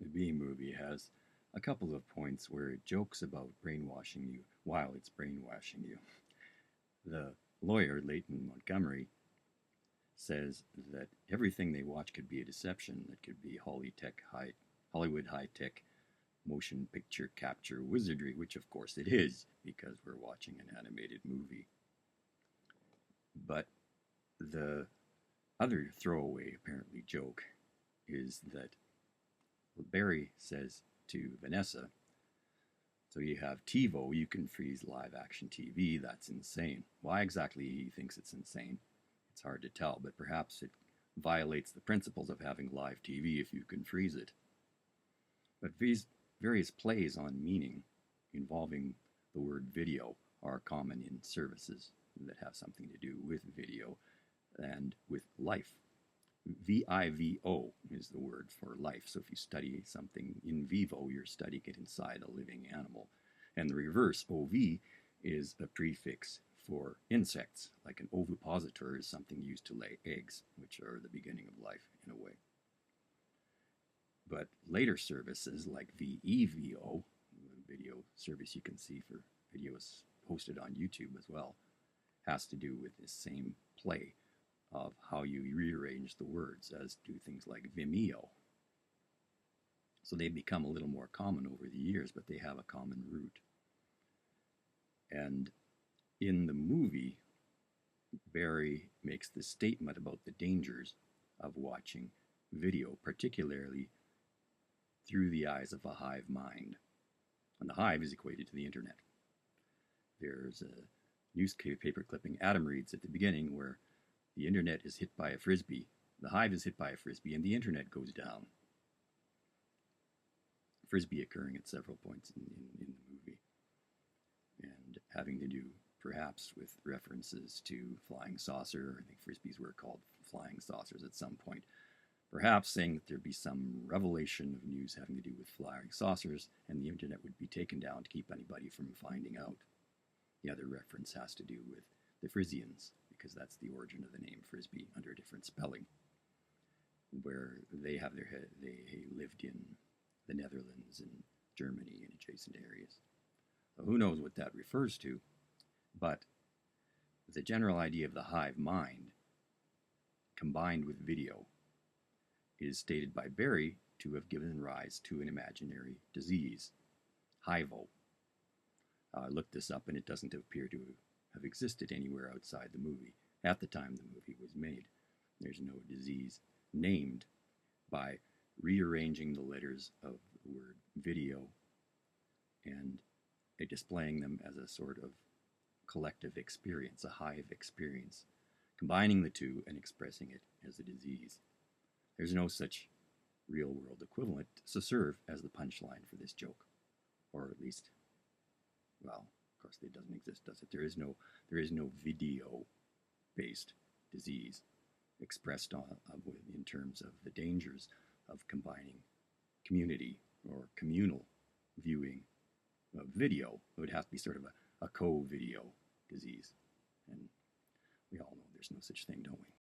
The B movie has a couple of points where it jokes about brainwashing you while it's brainwashing you. The lawyer, Layton Montgomery, says that everything they watch could be a deception. It could be Hollywood high-tech motion picture capture wizardry, which of course it is, because we're watching an animated movie. But the other throwaway, apparently, joke is that Barry says to Vanessa, so you have TiVo, you can freeze live action TV, that's insane. Why exactly he thinks it's insane, it's hard to tell, but perhaps it violates the principles of having live TV if you can freeze it. But these various plays on meaning involving the word video are common in services that have something to do with video and with life. Vivo is the word for life. So if you study something in vivo, you're studying it inside a living animal. And the reverse, ov, is a prefix for insects, like an ovipositor is something used to lay eggs, which are the beginning of life in a way. But later services like Vevo, the video service you can see for videos posted on YouTube as well, has to do with this same play of how you rearrange the words, as do things like Vimeo. So they've become a little more common over the years, but they have a common root. And in the movie, Barry makes this statement about the dangers of watching video, particularly through the eyes of a hive mind. And the hive is equated to the internet. There's a newspaper clipping Adam reads at the beginning where the internet is hit by a frisbee, the hive is hit by a frisbee, and the internet goes down. Frisbee occurring at several points in the movie, and having to do perhaps with references to flying saucer. I think frisbees were called flying saucers at some point. Perhaps saying that there'd be some revelation of news having to do with flying saucers, and the internet would be taken down to keep anybody from finding out. The other reference has to do with the Frisians, because that's the origin of the name Frisbee under a different spelling, where they lived in the Netherlands and Germany and adjacent areas. So who knows what that refers to, but the general idea of the hive mind combined with video is stated by Barry to have given rise to an imaginary disease, Hivo. I looked this up and it doesn't appear to have existed anywhere outside the movie at the time the movie was made. There's no disease named by rearranging the letters of the word video and displaying them as a sort of collective experience, a hive experience, combining the two and expressing it as a disease. There's no such real-world equivalent to serve as the punchline for this joke, or at least, well, of course it doesn't exist, does it? There is no video-based disease expressed in terms of the dangers of combining community or communal viewing of video. It would have to be sort of a co-video disease, and we all know there's no such thing, don't we?